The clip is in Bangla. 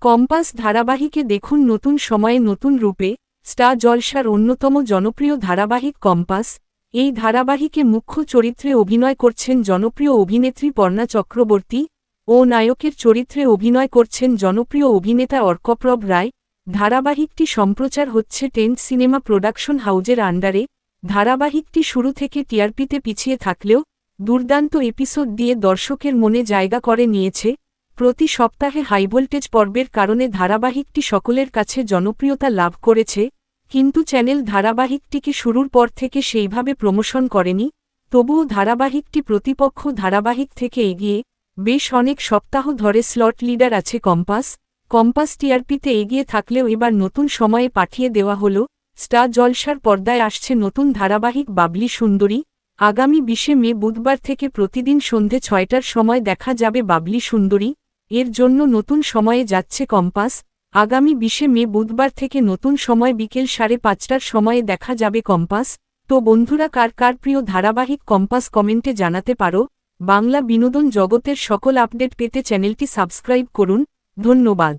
কম্পাস ধারাবাহিকে দেখুন নতুন সময়ে নতুন রূপে। স্টার জলসার অন্যতম জনপ্রিয় ধারাবাহিক কম্পাস। এই ধারাবাহিকে মুখ্য চরিত্রে অভিনয় করছেন জনপ্রিয় অভিনেত্রী পর্ণা চক্রবর্তী ও নায়কের চরিত্রে অভিনয় করছেন জনপ্রিয় অভিনেতা অর্কপ্রভ রায়। ধারাবাহিকটি সম্প্রচার হচ্ছে টেন্ট সিনেমা প্রোডাকশন হাউজের আন্ডারে। ধারাবাহিকটি শুরু থেকে টিআরপিতে পিছিয়ে থাকলেও দুর্দান্ত এপিসোড দিয়ে দর্শকের মনে জায়গা করে নিয়েছে। প্রতি সপ্তাহে হাইভোল্টেজ পর্বের কারণে ধারাবাহিকটি সকলের কাছে জনপ্রিয়তা লাভ করেছে, কিন্তু চ্যানেল ধারাবাহিকটিকে শুরুর পর থেকে সেইভাবে প্রমোশন করেনি। তবুও ধারাবাহিকটি প্রতিপক্ষ ধারাবাহিক থেকে এগিয়ে বেশ অনেক সপ্তাহ ধরে স্লট লিডার আছে কম্পাস। কম্পাস টিআরপিতে এগিয়ে থাকলেও এবার নতুন সময়ে পাঠিয়ে দেওয়া হল। স্টার জলসার পর্দায় আসছে নতুন ধারাবাহিক বাবলি সুন্দরী। আগামী 20 মে বুধবার থেকে প্রতিদিন সন্ধে 6টার সময় দেখা যাবে বাবলি সুন্দরী। এর জন্য নতুন সময়ে যাচ্ছে কম্পাস। আগামী 20 মে বুধবার থেকে নতুন সময় বিকেল 5:30টার সময়ে দেখা যাবে কম্পাস। তো বন্ধুরা, কার কার প্রিয় ধারাবাহিক কম্পাস কমেন্টে জানাতে পারো। বাংলা বিনোদন জগতের সকল আপডেট পেতে চ্যানেলটি সাবস্ক্রাইব করুন। ধন্যবাদ।